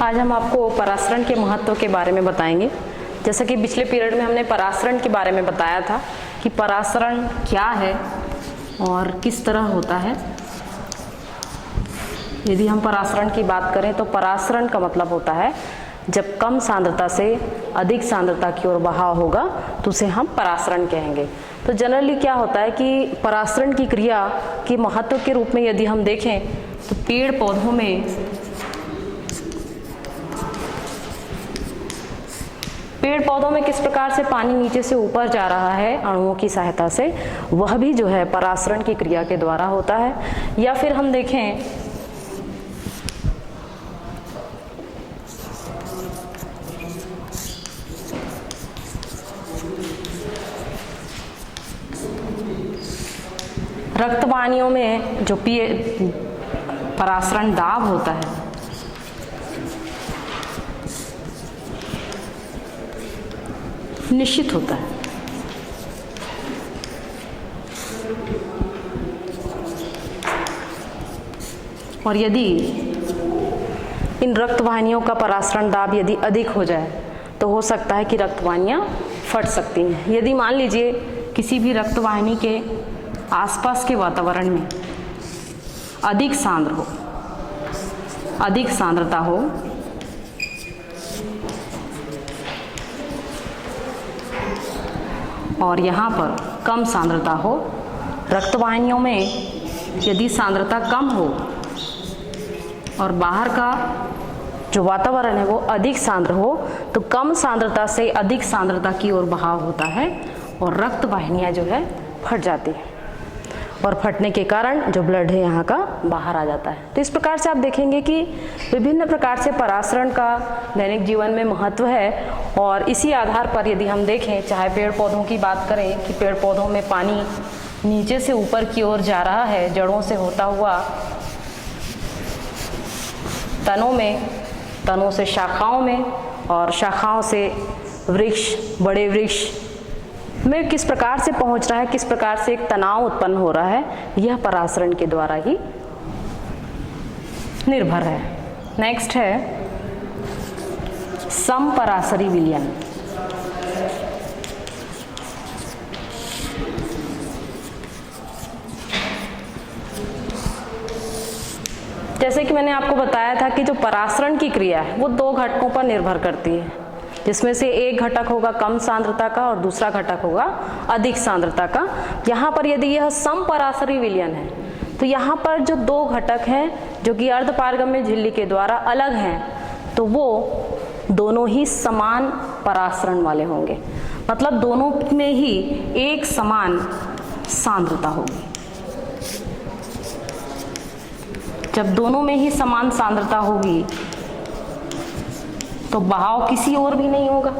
आज हम आपको परासरण के महत्व के बारे में बताएंगे। जैसा कि पिछले पीरियड में हमने परासरण के बारे में बताया था कि परासरण क्या है और किस तरह होता है। यदि हम परासरण की बात करें तो परासरण का मतलब होता है जब कम सांद्रता से अधिक सांद्रता की ओर बहाव होगा तो उसे हम परासरण कहेंगे। तो जनरली क्या होता है कि परासरण की क्रिया के महत्व के रूप में यदि हम देखें तो पेड़ पौधों में किस प्रकार से पानी नीचे से ऊपर जा रहा है अणुओं की सहायता से, वह भी जो है परासरण की क्रिया के द्वारा होता है। या फिर हम देखें रक्तवाहिनियों में जो परासरण दाब होता है निश्चित होता है। और यदि इन रक्तवाहिनियों का परासरण दाब यदि अधिक हो जाए तो हो सकता है कि रक्तवाहिनियां फट सकती हैं। यदि मान लीजिए किसी भी रक्तवाहिनी के आसपास के वातावरण में अधिक सांद्रता हो और यहाँ पर कम सांद्रता हो, रक्तवाहिनियों में यदि सांद्रता कम हो और बाहर का जो वातावरण है वो अधिक सांद्र हो तो कम सांद्रता से अधिक सांद्रता की ओर बहाव होता है और रक्तवाहिनियाँ जो है फट जाती है और फटने के कारण जो ब्लड है यहाँ का बाहर आ जाता है। तो इस प्रकार से आप देखेंगे कि विभिन्न प्रकार से परासरण का दैनिक जीवन में महत्व है। और इसी आधार पर यदि हम देखें, चाहे पेड़ पौधों की बात करें कि पेड़ पौधों में पानी नीचे से ऊपर की ओर जा रहा है जड़ों से होता हुआ तनों से शाखाओं में और शाखाओं से वृक्ष, बड़े वृक्ष में किस प्रकार से पहुंच रहा है, किस प्रकार से एक तनाव उत्पन्न हो रहा है, यह परासरण के द्वारा ही निर्भर है। नेक्स्ट है समपरासरी विलयन। जैसे कि मैंने आपको बताया था कि जो परासरण की क्रिया है वो दो घटकों पर निर्भर करती है, जिसमें से एक घटक होगा कम सांद्रता का और दूसरा घटक होगा अधिक सांद्रता का। यहाँ पर यदि यह समपरासरी विलयन है तो यहाँ पर जो दो घटक हैं जो कि अर्धपारगम्य झिल्ली के द्वारा अलग हैं तो वो दोनों ही समान परासरण वाले होंगे, मतलब दोनों में ही एक समान सांद्रता होगी। जब दोनों में ही समान सांद्रता होगी तो बहाव किसी और भी नहीं होगा,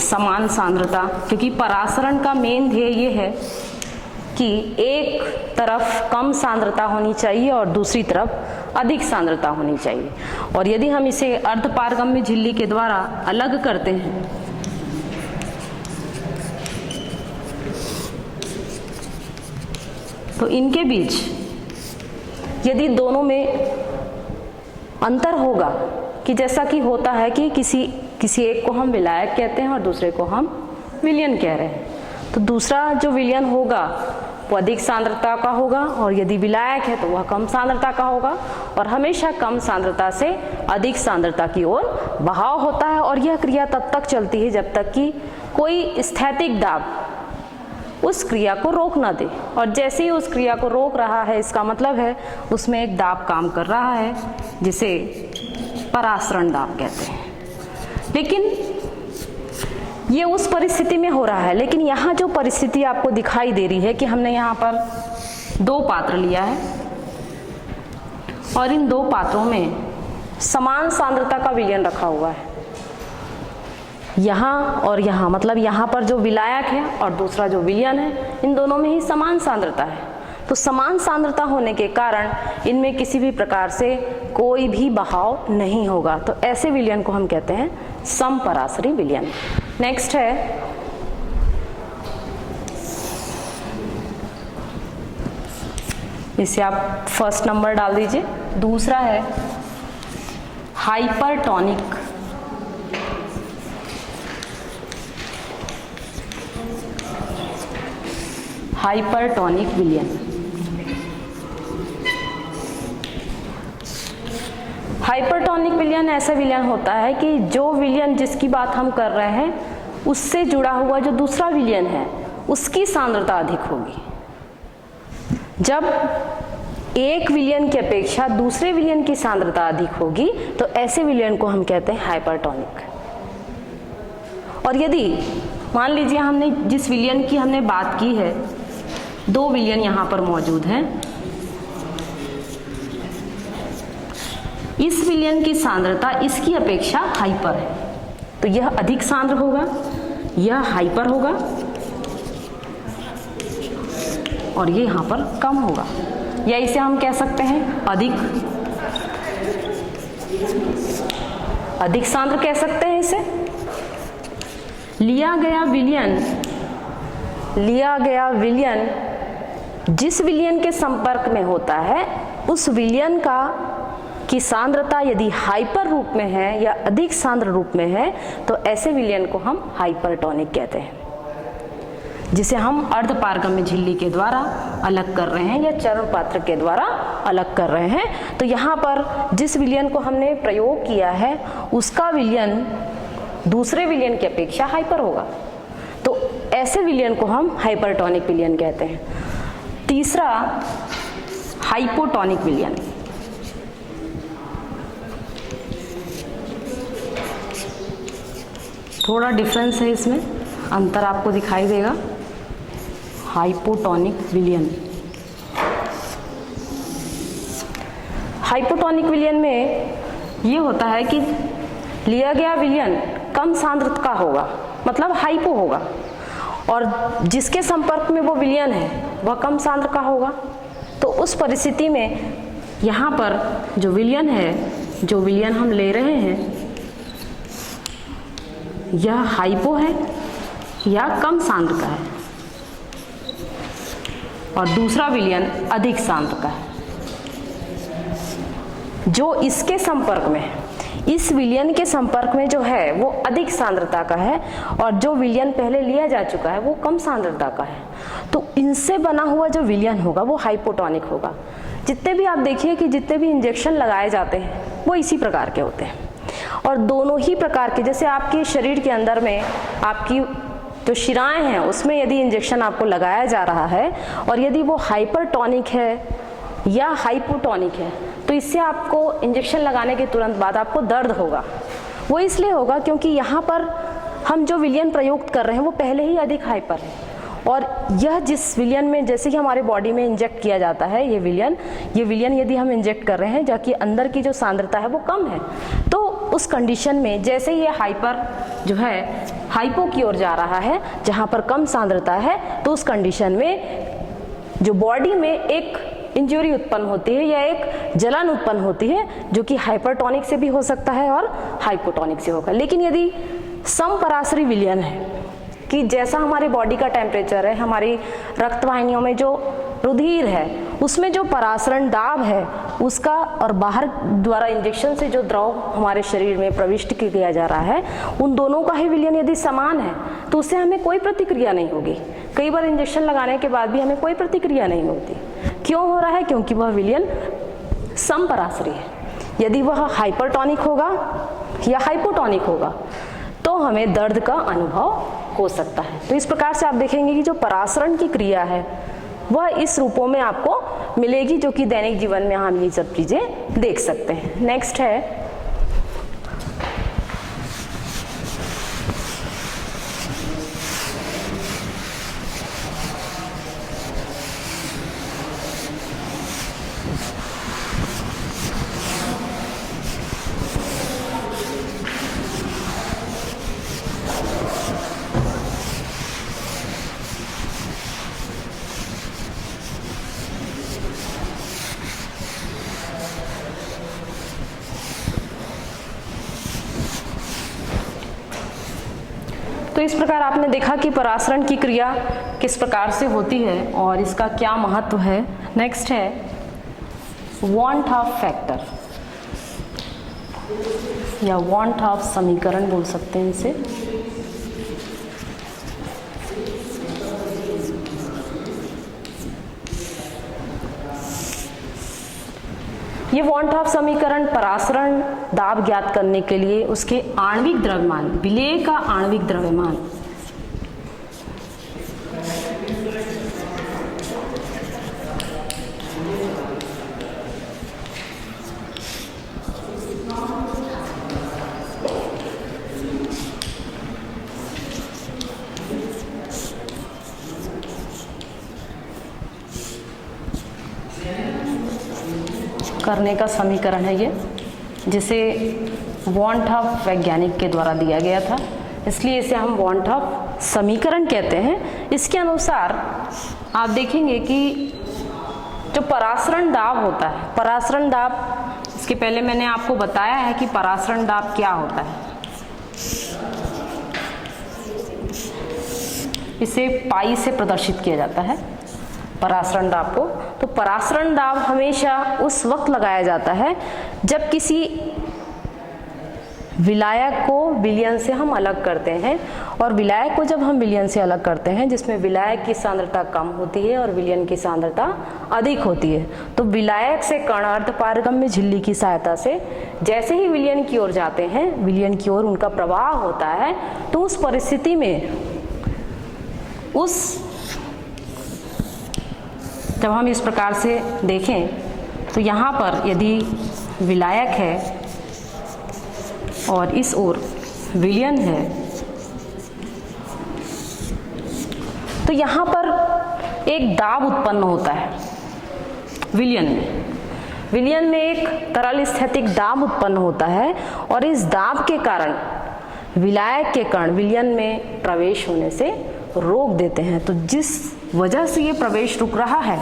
समान सांद्रता, क्योंकि परासरण का मेन ध्येय ये है कि एक तरफ कम सांद्रता होनी चाहिए और दूसरी तरफ अधिक सांद्रता होनी चाहिए। और यदि हम इसे अर्धपारगम्य झिल्ली के द्वारा अलग करते हैं तो इनके बीच यदि दोनों में अंतर होगा कि जैसा कि होता है कि किसी एक को हम विलायक कहते हैं और दूसरे को हम विलयन कह रहे हैं, तो दूसरा जो विलयन होगा वो अधिक सांद्रता का होगा और यदि विलायक है तो वह कम सांद्रता का होगा। और हमेशा कम सांद्रता से अधिक सांद्रता की ओर बहाव होता है और यह क्रिया तब तक चलती है जब तक कि कोई स्थैतिक दाब उस क्रिया को रोक ना दे। और जैसे ही उस क्रिया को रोक रहा है इसका मतलब है उसमें एक दाब काम कर रहा है जिसे परासरण दाब कहते हैं। लेकिन ये उस परिस्थिति में हो रहा है, लेकिन यहाँ जो परिस्थिति आपको दिखाई दे रही है कि हमने यहाँ पर दो पात्र लिया है और इन दो पात्रों में समान सांद्रता का विलयन रखा हुआ है, यहाँ और यहाँ, मतलब यहाँ पर जो विलायक है और दूसरा जो विलयन है इन दोनों में ही समान सांद्रता है। तो समान सांद्रता होने के कारण इनमें किसी भी प्रकार से कोई भी बहाव नहीं होगा, तो ऐसे विलयन को हम कहते हैं समपरासरी विलयन। नेक्स्ट है इसे आप फर्स्ट नंबर डाल दीजिए। दूसरा है हाइपरटोनिक विलियन। हाइपरटोनिक विलियन ऐसा विलियन होता है कि जो विलियन जिसकी बात हम कर रहे हैं उससे जुड़ा हुआ जो दूसरा विलियन है उसकी सांद्रता अधिक होगी। जब एक विलियन की अपेक्षा दूसरे विलियन की सांद्रता अधिक होगी तो ऐसे विलियन को हम कहते हैं हाइपरटोनिक। और यदि मान लीजिए हमने जिस विलियन की हमने बात की है, दो विलियन यहाँ पर मौजूद हैं, इस विलियन की सांद्रता इसकी अपेक्षा हाइपर है, तो यह अधिक सांद्र होगा, यह हाइपर होगा और ये यहाँ पर कम होगा, या इसे हम कह सकते हैं अधिक सांद्र कह सकते हैं इसे। लिया गया विलियन जिस विलियन के संपर्क में होता है उस विलियन की सांद्रता यदि हाइपर रूप में है या अधिक सांद्र रूप में है तो ऐसे विलियन को हम हाइपरटोनिक कहते हैं, जिसे हम अर्धपारगम्य झिल्ली के द्वारा अलग कर रहे हैं या चरण पात्र के द्वारा अलग कर रहे हैं। तो यहाँ पर जिस विलियन को हमने प्रयोग किया है उसका विलियन दूसरे विलियन की अपेक्षा हाइपर होगा, तो ऐसे विलियन को हम हाइपरटोनिक विलियन कहते हैं। तीसरा हाइपोटोनिक विलियन। थोड़ा डिफरेंस है इसमें, अंतर आपको दिखाई देगा। हाइपोटोनिक विलियन, हाइपोटोनिक विलियन में ये होता है कि लिया गया विलियन कम सांद्रता का होगा, मतलब हाइपो होगा, और जिसके संपर्क में वो विलियन है वह कम सांद्र का होगा। तो उस परिस्थिति में यहाँ पर जो विलियन है, जो विलियन हम ले रहे हैं, यह हाइपो है या कम सांद्र का है और दूसरा विलियन अधिक सांद्र का है। जो इसके संपर्क में है, इस विलियन के संपर्क में जो है वो अधिक सांद्रता का है और जो विलियन पहले लिया जा चुका है वो कम सांद्रता का है, तो इनसे बना हुआ जो विलियन होगा वो हाइपोटोनिक होगा। जितने भी आप देखिए कि जितने भी इंजेक्शन लगाए जाते हैं वो इसी प्रकार के होते हैं, और दोनों ही प्रकार के, जैसे आपके शरीर के अंदर में आपकी जो शिराएं हैं उसमें यदि इंजेक्शन आपको लगाया जा रहा है और यदि वो हाइपरटोनिक है या हाइपोटोनिक है तो इससे आपको इंजेक्शन लगाने के तुरंत बाद आपको दर्द होगा। वो इसलिए होगा क्योंकि यहाँ पर हम जो विलियन प्रयुक्त कर रहे हैं वो पहले ही अधिक हाइपर है, और यह जिस विलियन में जैसे कि हमारे बॉडी में इंजेक्ट किया जाता है ये विलियन यदि हम इंजेक्ट कर रहे हैं जबकि अंदर की जो सांद्रता है वो कम है, तो उस कंडीशन में जैसे ये हाइपर जो है हाइपो की ओर जा रहा है जहाँ पर कम सांद्रता है, तो उस कंडीशन में जो बॉडी में एक इंजरी उत्पन्न होती है या एक जलन उत्पन्न होती है जो कि हाइपरटोनिक से भी हो सकता है और हाइपोटोनिक से होगा। लेकिन यदि समपराशरी विलियन है कि जैसा हमारे बॉडी का टेम्परेचर है, हमारी रक्त वाहिनियों में जो रुधिर है उसमें जो परासरण दाब है उसका और बाहर द्वारा इंजेक्शन से जो द्रव हमारे शरीर में प्रविष्ट किया जा रहा है, उन दोनों का ही विलियन यदि समान है तो उससे हमें कोई प्रतिक्रिया नहीं होगी। कई बार इंजेक्शन लगाने के बाद भी हमें कोई प्रतिक्रिया नहीं होती। क्यों हो रहा है? क्योंकि वह विलियन समपराशरी है। यदि वह हाइपरटोनिक होगा या हाइपोटोनिक होगा तो हमें दर्द का अनुभव हो सकता है। तो इस प्रकार से आप देखेंगे कि जो परासरण की क्रिया है वह इस रूपों में आपको मिलेगी जो कि दैनिक जीवन में हम ये सब चीजें देख सकते हैं। नेक्स्ट है तो इस प्रकार आपने देखा कि परासरण की क्रिया किस प्रकार से होती है और इसका क्या महत्व है। नेक्स्ट है वांट ऑफ फैक्टर। या वांट ऑफ समीकरण बोल सकते हैं इसे। ये वांट ऑफ समीकरण परासरण दाब ज्ञात करने के लिए उसके आणविक द्रव्यमान, विलेय का आणविक द्रव्यमान करने का समीकरण है ये, जिसे वांट ऑफ वैज्ञानिक के द्वारा दिया गया था, इसलिए इसे हम वांट ऑफ समीकरण कहते हैं। इसके अनुसार आप देखेंगे कि जो परासरण दाब होता है, परासरण दाब, इसके पहले मैंने आपको बताया है कि परासरण दाब क्या होता है। इसे पाई से प्रदर्शित किया जाता है परासरण दाब को। तो परासरण दाब हमेशा उस वक्त लगाया जाता है जब किसी विलायक को विलयन से हम अलग करते हैं, और विलायक को जब हम विलयन से अलग करते हैं जिसमें विलायक की सांद्रता कम होती है और विलयन की सांद्रता अधिक होती है, तो विलायक से कण अर्धपारगम्य झिल्ली की सहायता से जैसे ही विलयन की ओर जाते हैं, विलयन की ओर उनका प्रवाह होता है, तो उस परिस्थिति में जब हम इस प्रकार से देखें तो यहाँ पर यदि विलायक है और इस ओर विलयन है, तो यहाँ पर एक दाब उत्पन्न होता है विलयन में। विलयन में एक तरल स्थैतिक दाब उत्पन्न होता है, और इस दाब के कारण विलायक के कण विलयन में प्रवेश होने से रोक देते हैं। तो जिस वजह से ये प्रवेश रुक रहा है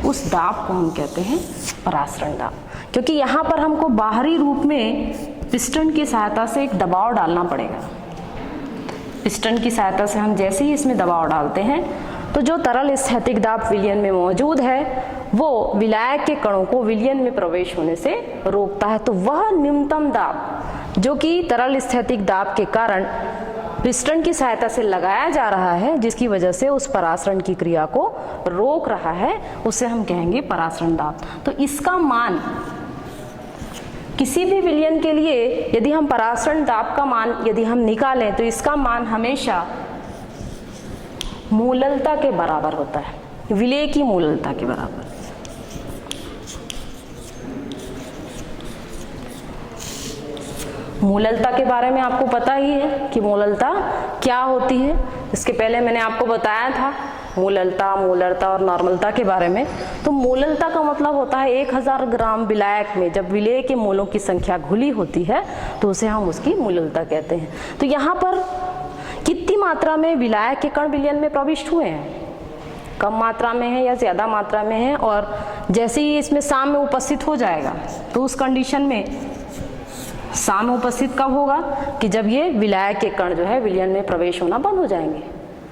उस दाब को हम कहते हैं परासरण दाब, क्योंकि यहाँ पर हमको बाहरी रूप में पिस्टन की सहायता से एक दबाव डालना पड़ेगा। पिस्टन की सहायता से हम जैसे ही इसमें दबाव डालते हैं तो जो तरल स्थैतिक दाब विलयन में मौजूद है वो विलायक के कणों को विलयन में प्रवेश होने से रोकता है। तो वह न्यूनतम दाब जो कि तरल स्थैतिक दाब के कारण पिस्टन की सहायता से लगाया जा रहा है, जिसकी वजह से उस परासरण की क्रिया को रोक रहा है, उसे हम कहेंगे परासरण दाब। तो इसका मान किसी भी विलयन के लिए यदि हम परासरण दाब का मान यदि हम निकालें तो इसका मान हमेशा मूललता के बराबर होता है, विलेय की मूललता के बराबर। मूललता के बारे में आपको पता ही है कि मूललता क्या होती है। इसके पहले मैंने आपको बताया था मूललता, मूलरता और नॉर्मलता के बारे में। तो मूललता का मतलब होता है 1000 ग्राम विलायक में जब विलेय के मोलों की संख्या घुली होती है तो उसे हम उसकी मूललता कहते हैं। तो यहाँ पर कितनी मात्रा में विलायक के कण विलयन में प्रविष्ट हुए हैं, कम मात्रा में है या ज़्यादा मात्रा में है, और जैसे ही इसमें साम्य उपस्थित हो जाएगा तो उस कंडीशन में साम्य उपस्थित कब होगा कि जब ये विलायक के कण जो है विलयन में प्रवेश होना बंद हो जाएंगे,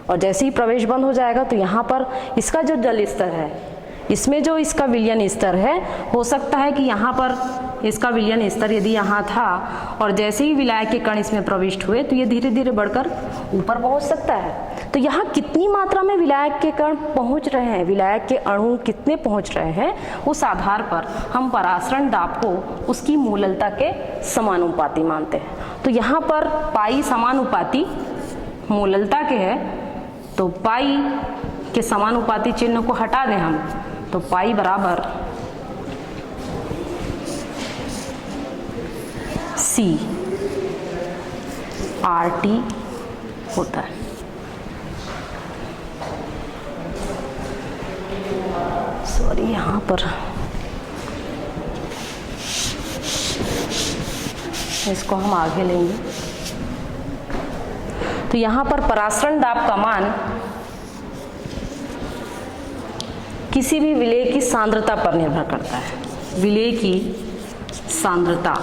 और जैसे ही प्रवेश बंद हो जाएगा तो यहाँ पर इसका जो जल स्तर है, इसमें जो इसका विलयन स्तर है, हो सकता है कि यहाँ पर इसका विलयन स्तर यदि यहाँ था और जैसे ही विलायक के कण इसमें प्रविष्ट हुए तो ये धीरे धीरे बढ़कर ऊपर पहुँच सकता है। तो यहाँ कितनी मात्रा में विलायक के कण पहुँच रहे हैं, विलायक के अणु कितने पहुँच रहे हैं, उस आधार पर हम परासरण दाब को उसकी मूललता के समानुपाती मानते हैं। तो यहाँ पर पाई समानुपाती मूललता के है, तो पाई के समानुपाती चिन्ह को हटा दें हम, तो पाई बराबर C RT होता है। सॉरी, यहाँ पर इसको हम आगे लेंगे। तो यहाँ पर परासरण दाब का मान किसी भी विलेय की सांद्रता पर निर्भर करता है। विलेय की सांद्रता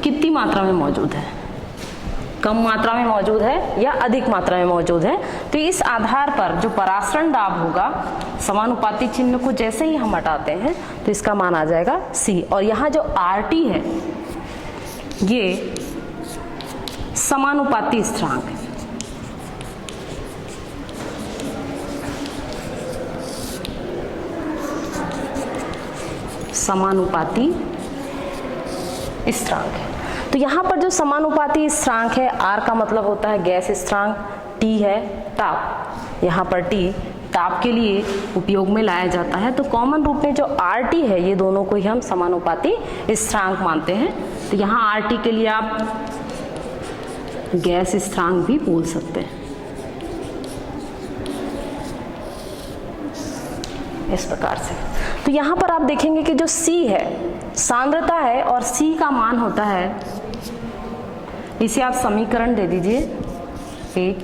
कितनी मात्रा में मौजूद है, कम मात्रा में मौजूद है या अधिक मात्रा में मौजूद है, तो इस आधार पर जो परासरण दाब होगा, समानुपाती चिन्ह को जैसे ही हम हटाते हैं तो इसका मान आ जाएगा C। और यहाँ जो RT है ये समानुपाती स्थिरांक है। समानुपाती स्थिरांक है। तो यहाँ पर जो समानुपाती स्थिरांक है, R का मतलब होता है गैस स्थिरांक, T है ताप। यहाँ पर T ताप के लिए उपयोग में लाया जाता है। तो कॉमन रूप में जो RT है, ये दोनों को ही हम समानुपाती स्थिरांक मानते हैं। तो यहाँ RT के लिए आप गैस स्थिरांक भी बोल सकते हैं, इस प्रकार से। तो यहाँ पर आप देखेंगे कि जो C है सांद्रता है और C का मान होता है, इसे आप समीकरण दे दीजिए एक,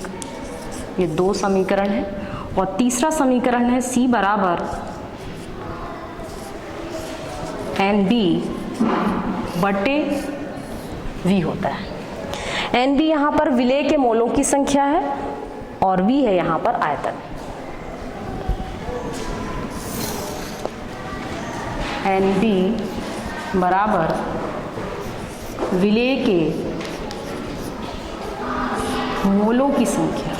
ये 2 समीकरण है। और तीसरा समीकरण है C बराबर NB बटे V होता है। NB यहाँ पर विलेय के मोलों की संख्या है और V है यहाँ पर आयतन। NB बराबर विलेय के मोलों की संख्या।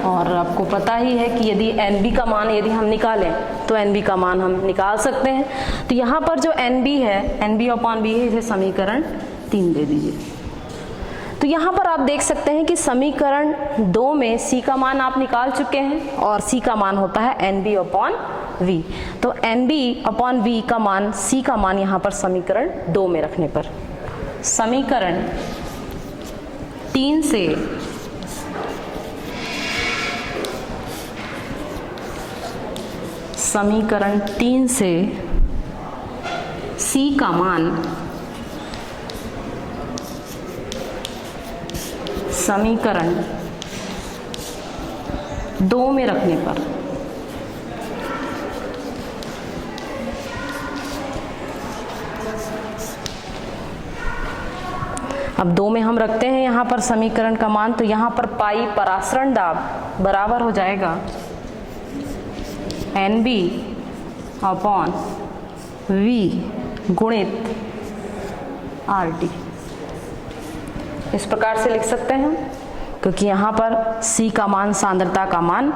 और आपको पता ही है कि यदि NB का मान यदि हम निकालें तो NB का मान हम निकाल सकते हैं। तो यहाँ पर जो NB है, NB/V है, इसे समीकरण 3 दे दीजिए। तो यहाँ पर आप देख सकते हैं कि समीकरण 2 में C का मान आप निकाल चुके हैं और C का मान होता है NB/V। तो NB/V का मान, C का मान यहाँ पर समीकरण 2 में रखने पर, समीकरण 3 से C का मान समीकरण 2 में रखने पर अब 2 में हम रखते हैं यहाँ पर समीकरण का मान। तो यहाँ पर पाई परासरण दाब बराबर हो जाएगा NB/V गुणित RT। इस प्रकार से लिख सकते हैं, क्योंकि यहाँ पर C का मान सांद्रता का मान,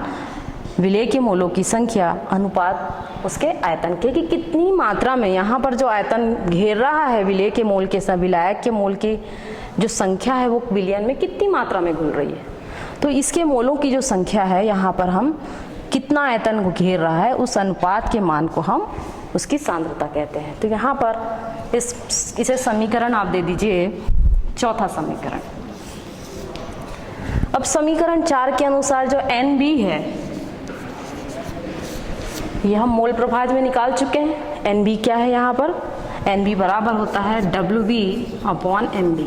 विलेय के मोलों की संख्या अनुपात उसके आयतन के, कि कितनी मात्रा में यहाँ पर जो आयतन घेर रहा है विलेय के मोल के साथ, विलायक के मोल की जो संख्या है वो विलयन में कितनी मात्रा में घुल रही है। तो इसके मोलों की जो संख्या है, यहाँ पर हम कितना आयतन को घेर रहा है, उस अनुपात के मान को हम उसकी सांद्रता कहते हैं। तो यहाँ पर इसे समीकरण आप दे दीजिए, चौथा समीकरण। अब समीकरण 4 के अनुसार जो NB है, यह हम मोल प्रभाज में निकाल चुके हैं। NB क्या है यहाँ पर? NB बराबर होता है WB/MB।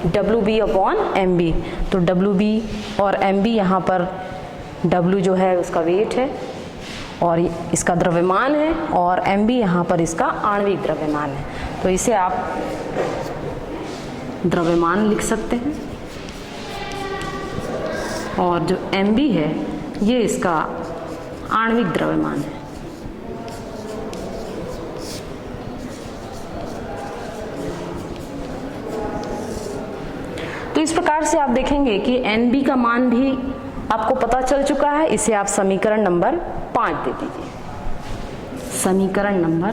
WB/MB। तो WB और MB यहाँ पर W जो है उसका वेट है और इसका द्रव्यमान है, और MB यहाँ पर इसका आणविक द्रव्यमान है। तो इसे आप द्रव्यमान लिख सकते हैं, और जो MB है ये इसका आणविक द्रव्यमान है। तो इस प्रकार से आप देखेंगे कि NB का मान भी आपको पता चल चुका है। इसे आप समीकरण नंबर 5 दे दीजिए, समीकरण नंबर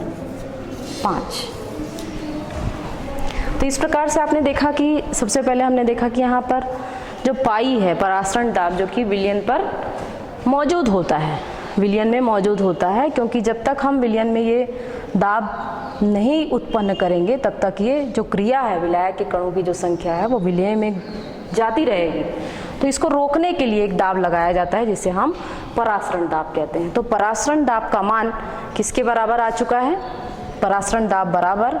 5। तो इस प्रकार से आपने देखा कि सबसे पहले हमने देखा कि यहाँ पर जो पाई है परासरण दाब, जो कि विलयन पर मौजूद होता है, विलयन में मौजूद होता है, क्योंकि जब तक हम विलयन में ये दाब नहीं उत्पन्न करेंगे तब तक ये जो क्रिया है, विलायक के कणों की जो संख्या है वो विलय में जाती रहेगी। तो इसको रोकने के लिए एक दाब लगाया जाता है जिसे हम परासरण दाब कहते हैं। तो परासरण दाब का मान किसके बराबर आ चुका है? परासरण दाब बराबर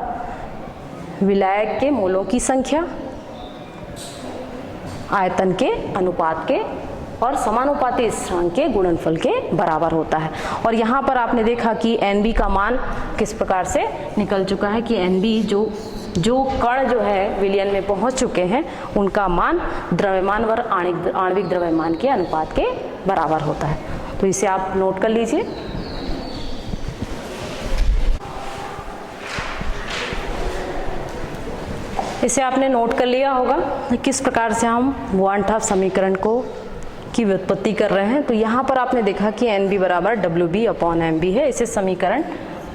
विलायक के मोलों की संख्या आयतन के अनुपात के और समानुपाती स्थिरांक के गुणनफल के बराबर होता है। और यहाँ पर आपने देखा कि NB का मान किस प्रकार से निकल चुका है कि NB जो कण जो है विलयन में पहुंच चुके हैं उनका मान द्रव्यमान व आणविक द्रव्यमान के अनुपात के बराबर होता है। तो इसे आप नोट कर लीजिए। इसे आपने नोट कर लिया होगा किस प्रकार से हम वान-टॉफ समीकरण की व्युत्पत्ति कर रहे हैं। तो यहाँ पर आपने देखा कि NB बराबर WB/MB है। इसे समीकरण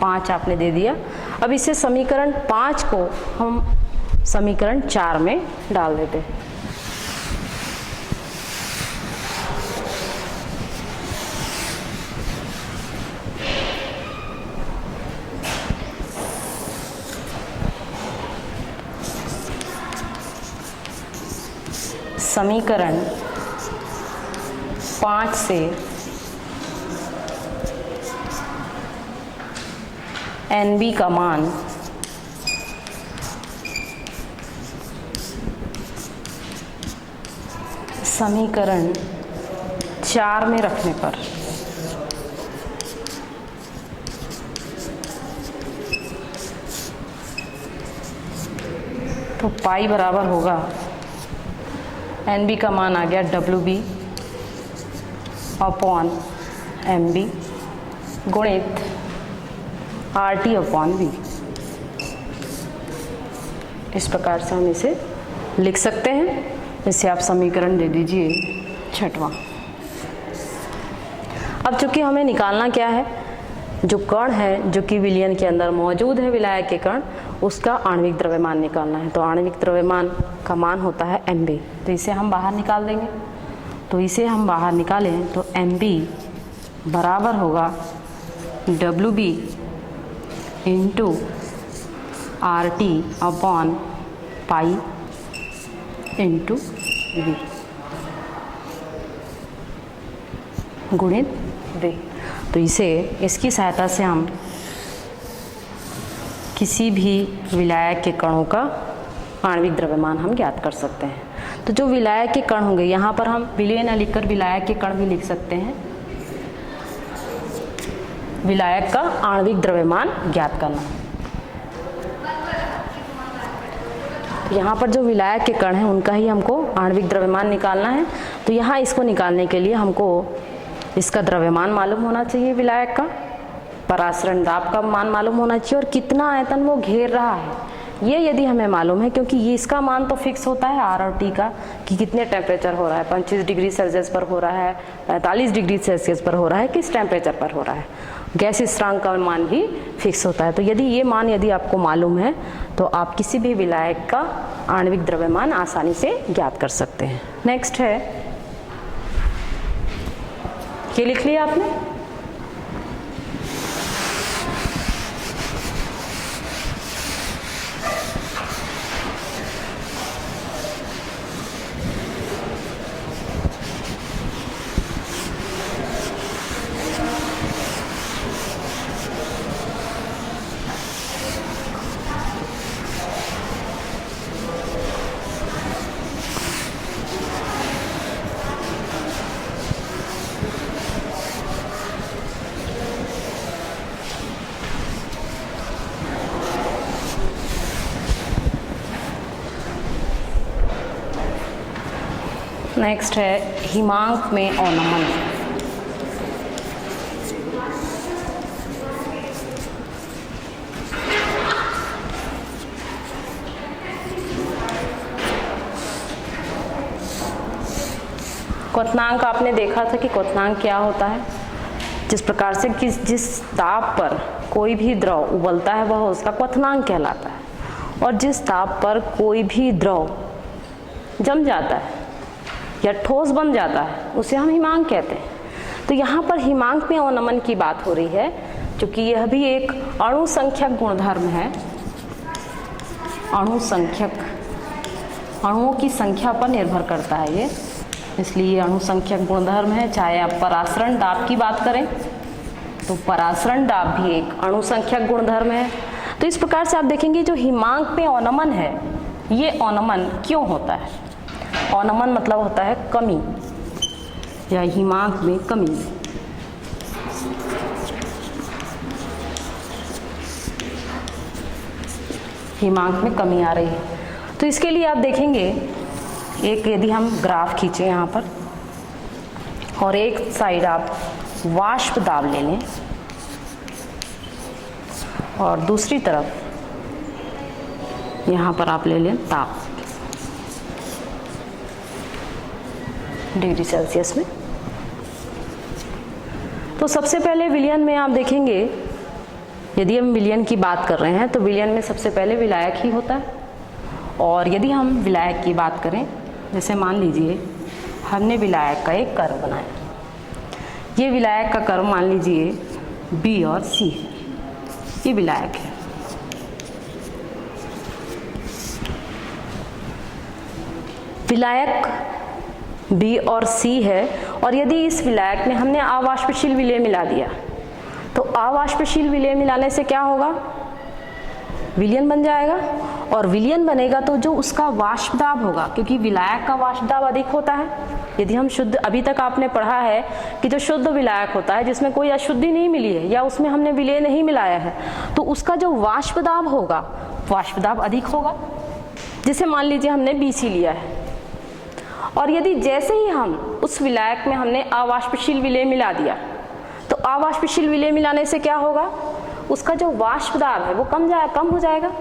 5 आपने दे दिया। अब इसे समीकरण 5 को हम समीकरण 4 में डाल देते हैं। समीकरण 5 से NB का मान समीकरण 4 में रखने पर तो पाई बराबर होगा, NB का मान आ गया WB/MB गुणित RT/V। इस प्रकार से हम इसे लिख सकते हैं। इसे आप समीकरण दे दीजिए 6वां। अब चूंकि हमें निकालना क्या है, जो कण है जो कि विलयन के अंदर मौजूद है विलायक के कण, उसका आणविक द्रव्यमान निकालना है। तो आणविक द्रव्यमान का मान होता है MB। तो इसे हम बाहर निकाल देंगे। तो इसे हम बाहर निकालें तो MB बराबर होगा WB इंटू RT/पाई इंटू V गुणित V। तो इसकी सहायता से हम किसी भी विलायक के कणों का आणविक द्रव्यमान हम ज्ञात कर सकते हैं। तो जो विलायक के कण होंगे, यहाँ पर हम विलयन लिखकर विलायक के कण भी लिख सकते हैं। विलायक का आणविक द्रव्यमान ज्ञात करना। तो यहाँ पर जो विलायक के कण हैं उनका ही हमको आणविक द्रव्यमान निकालना है। तो यहाँ इसको निकालने के लिए हमको इसका द्रव्यमान मालूम होना चाहिए, विलायक का परासरण दाब का मान मालूम होना चाहिए, और कितना आयतन वो घेर रहा है ये यदि हमें मालूम है, क्योंकि ये इसका मान तो फिक्स होता है R और T का कि कितने टेम्परेचर हो रहा है, 25 डिग्री सेल्सियस पर हो रहा है, 45 डिग्री सेल्सियस पर हो रहा है, किस टेम्परेचर पर हो रहा है। गैस स्थिरांक का मान भी फिक्स होता है। तो यदि ये मान यदि आपको मालूम है तो आप किसी भी विलायक का आणविक द्रव्यमान आसानी से ज्ञात कर सकते हैं। नेक्स्ट है, ये लिख लिया आपने। नेक्स्ट है हिमांक में अवनमन। क्वथनांक आपने देखा था कि क्वथनांक क्या होता है। जिस प्रकार से जिस ताप पर कोई भी द्रव उबलता है वह उसका क्वथनांक कहलाता है, और जिस ताप पर कोई भी द्रव जम जाता है या ठोस बन जाता है उसे हम हिमांक कहते हैं। तो यहाँ पर हिमांक में अवनमन की बात हो रही है, क्योंकि यह भी एक अणुसंख्यक गुणधर्म है। अणुओं की संख्या पर निर्भर करता है ये, इसलिए ये अणुसंख्यक गुणधर्म है। चाहे आप परासरण दाब की बात करें तो परासरण दाब भी एक अणुसंख्यक गुणधर्म है। तो इस प्रकार से आप देखेंगे जो हिमांक में अवनमन है, ये अवनमन क्यों होता है। अवनमन मतलब होता है कमी। या हिमांक में कमी। हिमांक में कमी आ रही है। तो इसके लिए आप देखेंगे, एक यदि हम ग्राफ खींचे यहाँ पर और एक साइड आप वाष्प दाब ले लें और दूसरी तरफ यहाँ पर आप ले लें ताप डिग्री सेल्सियस में। तो सबसे पहले विलयन में आप देखेंगे, यदि हम विलयन की बात कर रहे हैं तो विलयन में सबसे पहले विलायक ही होता है। और यदि हम विलायक की बात करें, जैसे मान लीजिए हमने विलायक का एक कर्व बनाया, ये विलायक का कर्व मान लीजिए बी और सी है, ये विलायक है। विलायक बी और सी है, और यदि इस विलायक में हमने अवाष्पशील विलय मिला दिया तो अवाष्पशील विलय मिलाने से क्या होगा, विलयन बन जाएगा। और विलयन बनेगा तो जो उसका वाष्प दाब होगा, क्योंकि विलायक का वाष्प दाब अधिक होता है। यदि हम शुद्ध, अभी तक आपने पढ़ा है कि जो शुद्ध विलायक होता है जिसमें कोई अशुद्धि नहीं मिली है या उसमें हमने विलय नहीं मिलाया है, तो उसका जो वाष्प दाब होगा, वाष्प दाब अधिक होगा। जैसे मान लीजिए हमने BC लिया है, और यदि जैसे ही हम उस विलायक में हमने अवाष्पशील विलय मिला दिया तो अवाष्पशील विलय मिलाने से क्या होगा, उसका जो वाष्प दाब है वो कम हो जाएगा।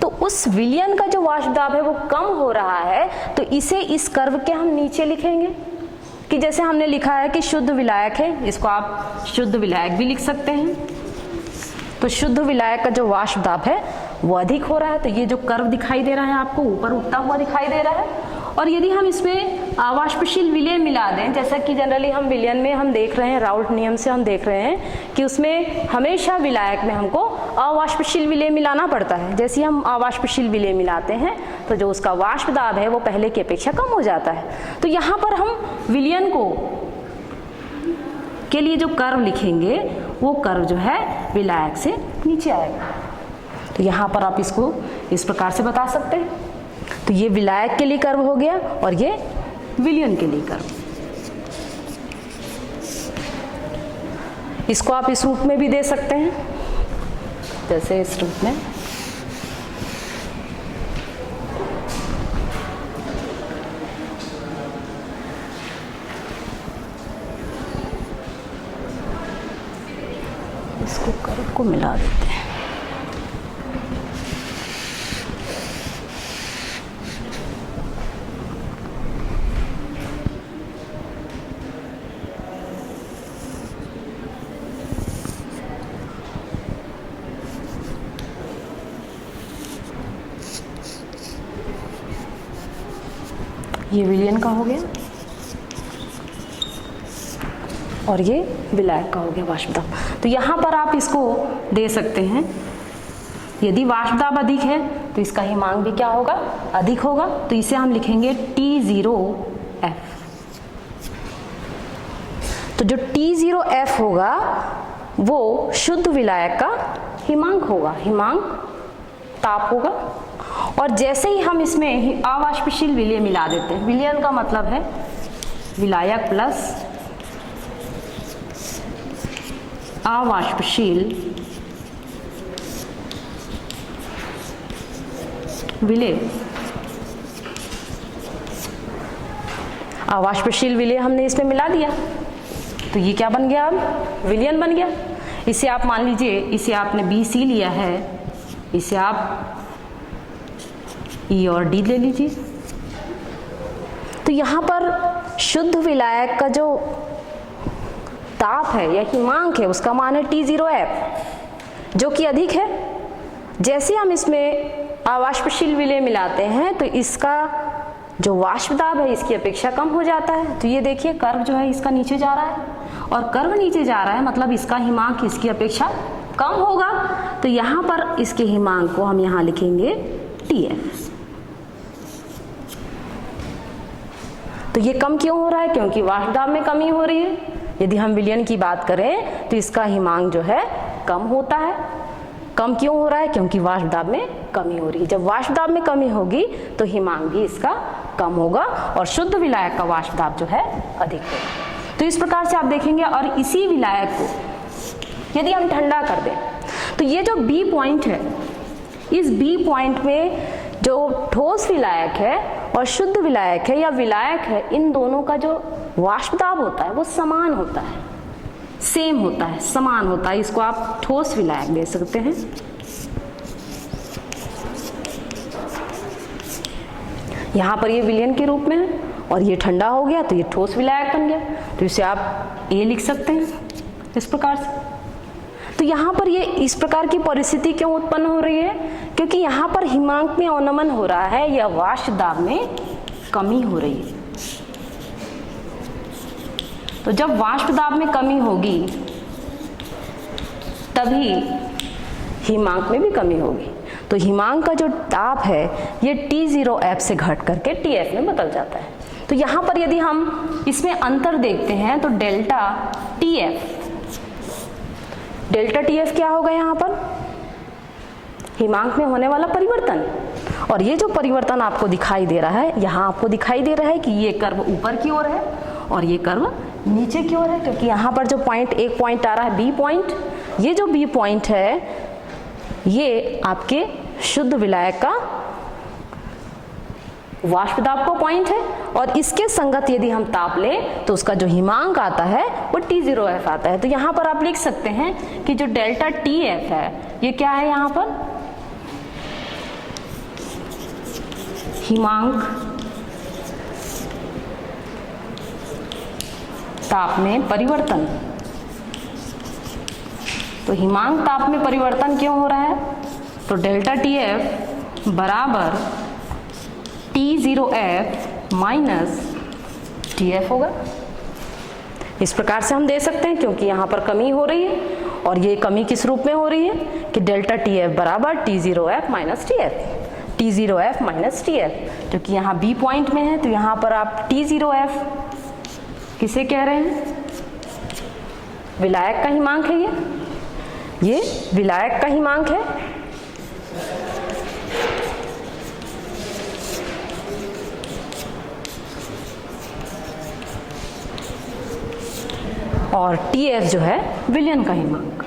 तो उस विलयन का जो वाष्प दाब है वो कम हो रहा है, तो इसे इस कर्व के हम नीचे लिखेंगे कि जैसे हमने लिखा है कि शुद्ध विलायक है, इसको आप शुद्ध विलायक भी लिख सकते हैं। तो शुद्ध विलायक का जो वाष्प दाब है वो अधिक हो रहा है, तो ये जो कर्व दिखाई दे रहा है आपको ऊपर उठता हुआ दिखाई दे रहा है। और यदि हम इसमें अवाष्पशील विलय मिला दें, जैसा कि जनरली हम विलयन में हम देख रहे हैं, राउल्ट नियम से हम देख रहे हैं कि उसमें हमेशा विलायक में हमको अवाष्पशील विलय मिलाना पड़ता है। जैसे ही हम अवाष्पशील विलय मिलाते हैं तो जो उसका वाष्प दाब है वो पहले की अपेक्षा कम हो जाता है। तो यहाँ पर हम विलयन को के लिए जो कर्व लिखेंगे वो कर्व जो है विलायक से नीचे आएगा। तो यहाँ पर आप इसको इस प्रकार से बता सकते हैं। तो ये विलायक के लिए कर्व हो गया और ये विलयन के लिए कर्व। इसको आप इस रूप में भी दे सकते हैं, जैसे इस रूप में। इसको कर्व को मिला देते हैं। ये विलयन का हो गया और ये विलायक का हो गया वाष्प दाब। तो यहाँ पर आप इसको दे सकते हैं, यदि वाष्प दाब अधिक है तो इसका हिमांक भी क्या होगा, अधिक होगा। तो इसे हम लिखेंगे T0F। तो जो T0F होगा वो शुद्ध विलायक का हिमांक होगा, हिमांक ताप होगा। और जैसे ही हम इसमें अवाष्पशील विलय मिला देते हैं, विलयन का मतलब है विलायक प्लस अवाष्पशील विलय। अवाष्पशील विलय हमने इसमें मिला दिया तो ये क्या बन गया, अब विलयन बन गया। इसे आप मान लीजिए, इसे आपने BC लिया है, इसे आप E और D ले लीजिए। तो यहाँ पर शुद्ध विलायक का जो ताप है या हिमांक है उसका मान है T0F, जो कि अधिक है। जैसे हम इसमें अवाष्पशील विलय मिलाते हैं तो इसका जो वाष्प दाब है इसकी अपेक्षा कम हो जाता है। तो ये देखिए कर्व जो है इसका नीचे जा रहा है, और कर्व नीचे जा रहा है मतलब इसका हिमांक इसकी अपेक्षा कम होगा। तो यहाँ पर इसके हिमांक को हम यहाँ लिखेंगे TF। तो ये कम क्यों हो रहा है, क्योंकि वाष्प दाब में कमी हो रही है। यदि हम विलयन की बात करें तो इसका हिमांक जो है कम होता है। कम क्यों हो रहा है? क्योंकि वाष्प दाब में कमी हो रही है। जब वाष्प दाब में कमी होगी तो हिमांक भी इसका कम होगा और शुद्ध विलायक का वाष्प दाब जो है अधिक होगा। तो इस प्रकार से आप देखेंगे। और इसी विलायक को यदि हम ठंडा कर दें तो ये जो बी पॉइंट है, इस बी पॉइंट में जो ठोस विलायक है और शुद्ध विलायक है या विलायक है, इन दोनों का जो वाष्प दाब होता है वो समान होता है, सेम होता है, समान होता है। इसको आप ठोस विलायक दे सकते हैं। यहाँ पर ये विलयन के रूप में है और ये ठंडा हो गया तो ये ठोस विलायक बन गया, तो इसे आप ए लिख सकते हैं इस प्रकार से। तो यहाँ पर ये इस प्रकार की परिस्थिति क्यों उत्पन्न हो रही है? क्योंकि यहाँ पर हिमांक में अवनमन हो रहा है या वाष्प दाब में कमी हो रही है। तो जब वाष्प दाब में कमी होगी तभी हिमांक में भी कमी होगी। तो हिमांक का जो ताप है ये T0F से घट करके TF में बदल जाता है। तो यहाँ पर यदि हम इसमें अंतर देखते हैं तो डेल्टा TF क्या होगा? यहाँ पर हिमांक में होने वाला परिवर्तन, और ये जो परिवर्तन आपको दिखाई दे रहा है, यहाँ आपको दिखाई दे रहा है कि ये कर्व ऊपर की ओर है और ये कर्व नीचे की ओर है, क्योंकि यहाँ पर जो पॉइंट एक पॉइंट आ रहा है बी पॉइंट, ये जो बी पॉइंट है ये आपके शुद्ध विलायक का वाष्प दाब का पॉइंट है, और इसके संगत यदि हम ताप लें तो उसका जो हिमांक आता है वो T0F आता है। तो यहाँ पर आप लिख सकते हैं कि जो डेल्टा TF है ये क्या है? यहाँ पर हिमांक ताप में परिवर्तन। तो हिमांक ताप में परिवर्तन क्यों हो रहा है? तो डेल्टा TF बराबर T0F माइनस TF होगा। इस प्रकार से हम दे सकते हैं, क्योंकि यहाँ पर कमी हो रही है और ये कमी किस रूप में हो रही है कि डेल्टा TF बराबर T0F minus TF, T0F minus TF, क्योंकि यहाँ बी पॉइंट में है तो यहाँ पर आप T0F किसे कह रहे हैं? विलायक का हिमांक है, ये विलायक का हिमांक है। और TF जो है विलयन का हिमांक।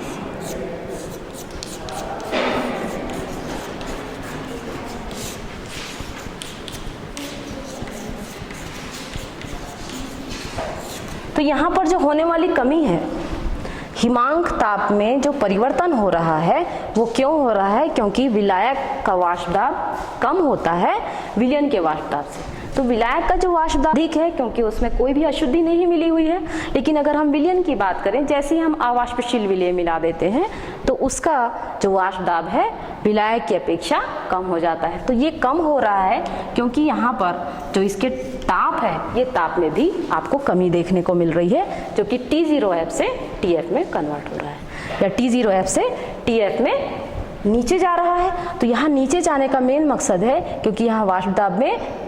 तो यहाँ पर जो होने वाली कमी है, हिमांक ताप में जो परिवर्तन हो रहा है वो क्यों हो रहा है? क्योंकि विलायक का वाष्प दाब कम होता है विलयन के वाष्प दाब से। तो विलायक का जो वाष्प दाब अधिक है क्योंकि उसमें कोई भी अशुद्धि नहीं मिली हुई है। लेकिन अगर हम विलयन की बात करें, जैसे ही हम अवाष्पशील विलय मिला देते हैं तो उसका जो वाष्प दाब है विलायक की अपेक्षा कम हो जाता है। तो ये कम हो रहा है क्योंकि यहाँ पर जो इसके ताप है, ये ताप में भी आपको कमी देखने को मिल रही है, जो कि T0F से TF में कन्वर्ट हो रहा है या T0F से TF में नीचे जा रहा है। तो यहाँ नीचे जाने का मेन मकसद है क्योंकि यहाँ वाष्प दाब में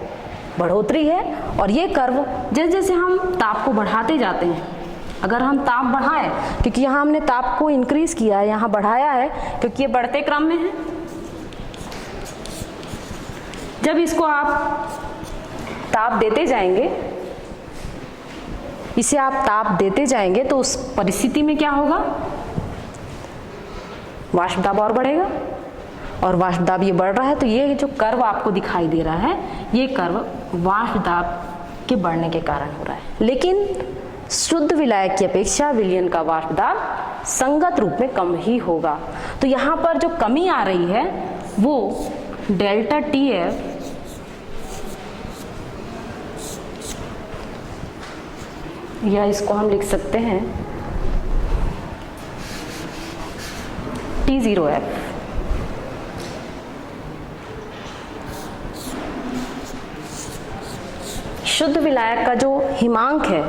बढ़ोतरी है, और ये कर्व जैसे जैसे हम ताप को बढ़ाते जाते हैं, अगर हम ताप बढ़ाएं, क्योंकि यहाँ हमने ताप को इंक्रीज किया है, यहाँ बढ़ाया है क्योंकि ये बढ़ते क्रम में है। जब इसको आप ताप देते जाएंगे, इसे आप ताप देते जाएंगे तो उस परिस्थिति में क्या होगा? वाष्प दाब और बढ़ेगा, और वाष्प दाब ये बढ़ रहा है। तो ये जो कर्व आपको दिखाई दे रहा है, ये कर्व वाष्प दाब के बढ़ने के कारण हो रहा है। लेकिन शुद्ध विलायक की अपेक्षा विलयन का वाष्प दाब संगत रूप में कम ही होगा। तो यहाँ पर जो कमी आ रही है वो डेल्टा TF या इसको हम लिख सकते हैं T0F। शुद्ध विलायक का जो हिमांक है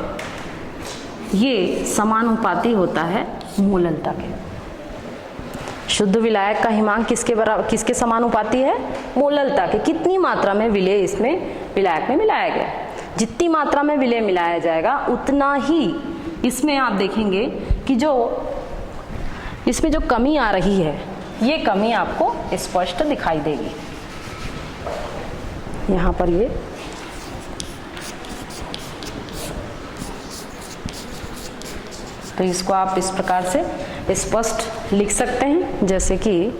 ये समानुपाती होता है मूललता के। शुद्ध विलायक का हिमांक किसके समानुपाती है? मूललता के। कितनी मात्रा में विलय इसमें विलायक में मिलाया गया, जितनी मात्रा में विलय मिलाया जाएगा उतना ही इसमें आप देखेंगे कि जो इसमें जो कमी आ रही है ये कमी आपको स्पष्ट दिखाई देगी। यहाँ पर ये तो इसको आप इस प्रकार से स्पष्ट लिख सकते हैं, जैसे कि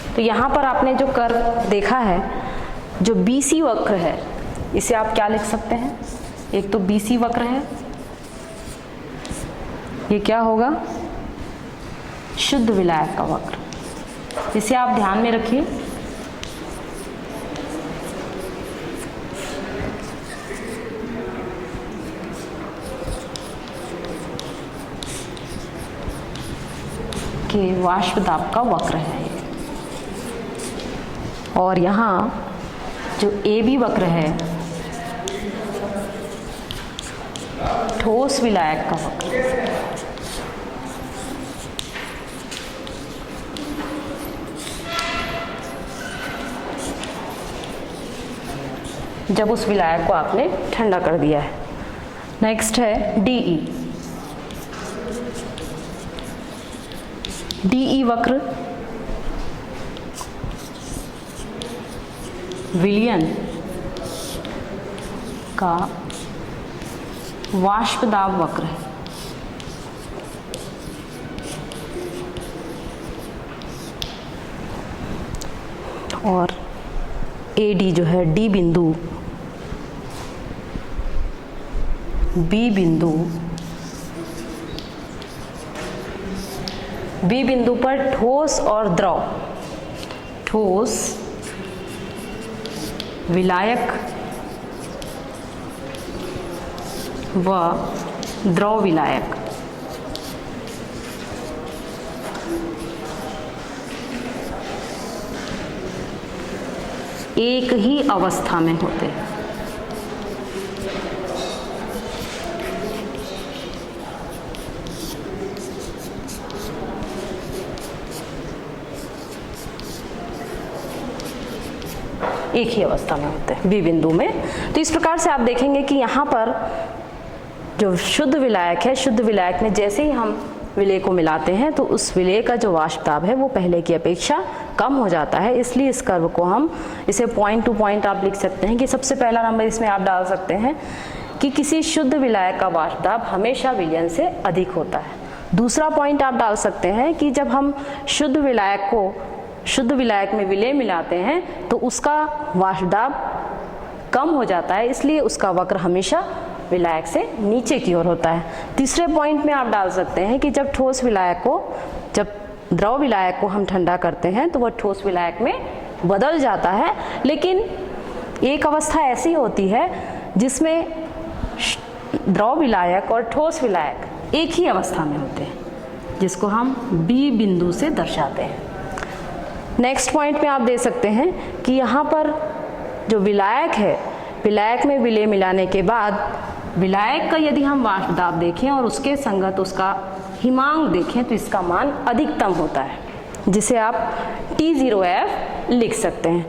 तो यहाँ पर आपने जो कर्व देखा है, जो BC वक्र है, इसे आप क्या लिख सकते हैं? एक तो BC वक्र है, ये क्या होगा? शुद्ध विलायक का वक्र। इसे आप ध्यान में रखिए। कि वाष्प दाब का वक्र है। और यहाँ जो AB वक्र है, ठोस विलायक का वक्र। जब उस विलायक को आपने ठंडा कर दिया है। नेक्स्ट है DE। DE वक्र विलयन का वाष्प दाब वक्र है। और AD जो है, D बिंदु, B बिंदु, B बिंदु पर ठोस और द्रव, ठोस विलायक व द्रव विलायक एक ही अवस्था में होते हैं। एक ही अवस्था में होते हैं B बिंदु में। तो इस प्रकार से आप देखेंगे कि यहाँ पर जो शुद्ध विलायक है, शुद्ध विलायक में जैसे ही हम विलेय को मिलाते हैं तो उस विलेय का जो वाष्प दाब है वो पहले की अपेक्षा कम हो जाता है। इसलिए इस कर्व को हम इसे पॉइंट टू पॉइंट आप लिख सकते हैं कि सबसे पहला नंबर इसमें आप डाल सकते हैं कि किसी शुद्ध विलायक का वाष्प दाब हमेशा विलयन से अधिक होता है। दूसरा पॉइंट आप डाल सकते हैं कि जब हम शुद्ध विलायक को शुद्ध विलायक में विलेय मिलाते हैं तो उसका वाष्प दाब कम हो जाता है, इसलिए उसका वक्र हमेशा विलायक से नीचे की ओर होता है। तीसरे पॉइंट में आप डाल सकते हैं कि जब ठोस विलायक को, जब द्रव विलायक को हम ठंडा करते हैं तो वह ठोस विलायक में बदल जाता है, लेकिन एक अवस्था ऐसी होती है जिसमें द्रव विलायक और ठोस विलायक एक ही अवस्था में होते हैं, जिसको हम B बिंदु से दर्शाते हैं। नेक्स्ट पॉइंट में आप दे सकते हैं कि यहाँ पर जो विलायक है, विलायक में विलेय मिलाने के बाद विलायक का यदि हम वाष्प दाब देखें और उसके संगत उसका हिमांक देखें तो इसका मान अधिकतम होता है, जिसे आप T0F लिख सकते हैं।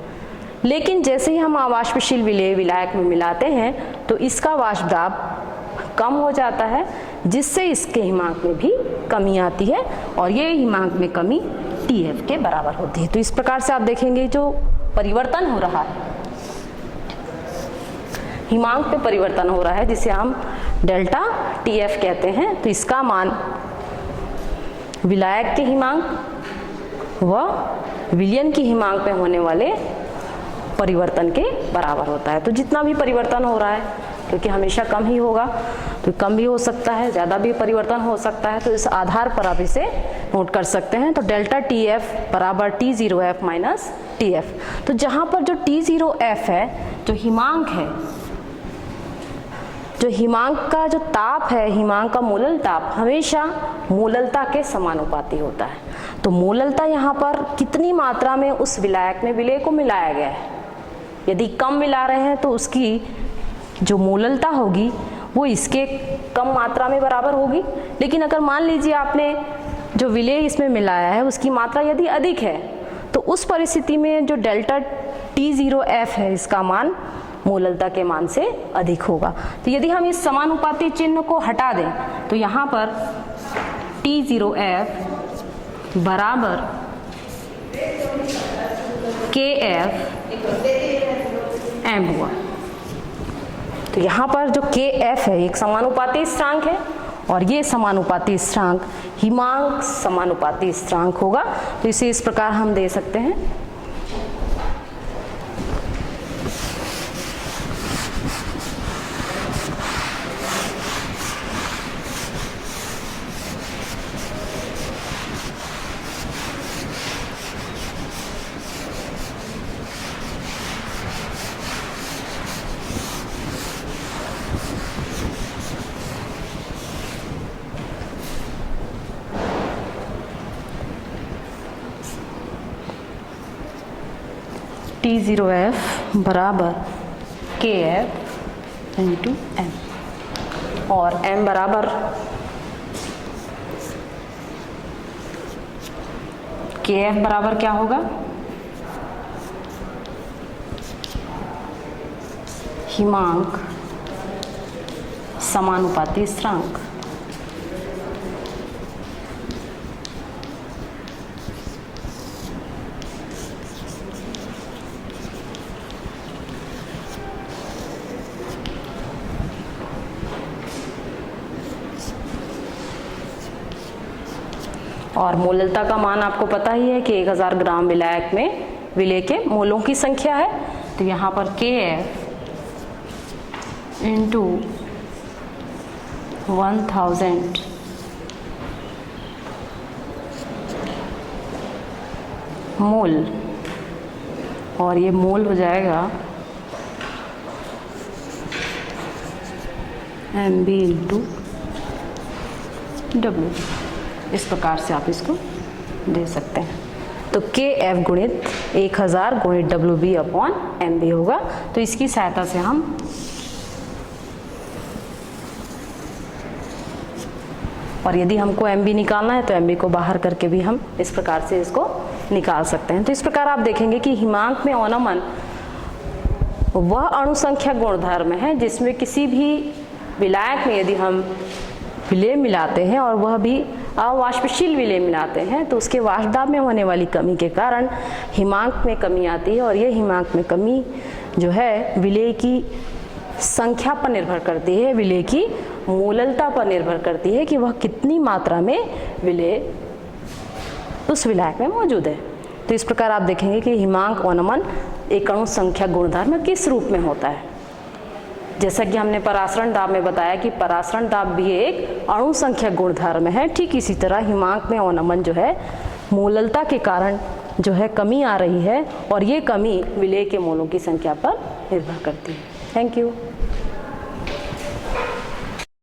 लेकिन जैसे ही हम अवाष्पशील विलेय विलायक में मिलाते हैं तो इसका वाष्प दाब कम हो जाता है, जिससे इसके हिमांक में भी कमी आती है और ये हिमांक में कमी TF के बराबर होती है। तो इस प्रकार से आप देखेंगे जो परिवर्तन हो रहा है, हिमांक पे परिवर्तन हो रहा है, जिसे हम डेल्टा TF कहते हैं, तो इसका मान विलायक के हिमांक व विलयन की हिमांक पे होने वाले परिवर्तन के बराबर होता है। तो जितना भी परिवर्तन हो रहा है, क्योंकि हमेशा कम ही होगा, तो कम भी हो सकता है, ज़्यादा भी परिवर्तन हो सकता है, तो इस आधार पर आप इसे नोट कर सकते हैं। तो डेल्टा TF बराबर T0F माइनस TF। तो जहाँ पर जो T0F है, जो हिमांक है, जो हिमांक का जो ताप है, हिमांक का मूलल ताप हमेशा मूललता के समानुपाती होता है। तो मूललता यहाँ पर कितनी मात्रा में उस विलायक में विलेय को मिलाया गया है, यदि कम मिला रहे हैं तो उसकी जो मूललता होगी वो इसके कम मात्रा में बराबर होगी। लेकिन अगर मान लीजिए आपने जो विलेय इसमें मिलाया है उसकी मात्रा यदि अधिक है तो उस परिस्थिति में जो डेल्टा T0F है इसका मान मूललता के मान से अधिक होगा। तो यदि हम इस समानुपाती चिन्ह को हटा दें तो यहाँ पर T0F बराबर KF M हुआ। तो यहाँ पर जो KF है एक समानुपाती स्थिरांक है और ये समानुपाती स्थिरांक हिमांक समानुपाती स्थिरांक होगा। तो इसे इस प्रकार हम दे सकते हैं, T0F बराबर KF इंटू M और M बराबर KF बराबर क्या होगा, हिमांक समानुपाती स्थिरांक। और मोललता का मान आपको पता ही है कि 1000 ग्राम विलायक में विलेय के मोलों की संख्या है। तो यहाँ पर KF इंटू 1000 मोल और ये मोल हो जाएगा MB इंटू W। इस प्रकार से आप इसको दे सकते हैं। तो KF गुणित 1000 गुणित WB अपॉन MB होगा। तो इसकी सहायता से हम और यदि हमको MB निकालना है तो MB को बाहर करके भी हम इस प्रकार से इसको निकाल सकते हैं। तो इस प्रकार आप देखेंगे कि हिमांक में अवनमन वह अणुसंख्या गुणधर्म है जिसमें किसी भी विलायक में यदि हम विलेय मिलाते हैं और वह भी अवाष्पशील विलेय मिलाते हैं तो उसके वाष्पदाब में होने वाली कमी के कारण हिमांक में कमी आती है। और ये हिमांक में कमी जो है विलेय की संख्या पर निर्भर करती है, विलेय की मोललता पर निर्भर करती है कि वह कितनी मात्रा में विलेय उस विलायक में मौजूद है। तो इस प्रकार आप देखेंगे कि हिमांक अवनमन एक अणु संख्या गुणधर्म किस रूप में होता है। जैसा कि हमने परासरण दाब में बताया कि परासरण दाब भी एक अणु संख्या गुणधर्म है, ठीक इसी तरह हिमांक में अवनमन जो है मोललता के कारण जो है कमी आ रही है और ये कमी विलेय के मोलों की संख्या पर निर्भर करती है। Thank you.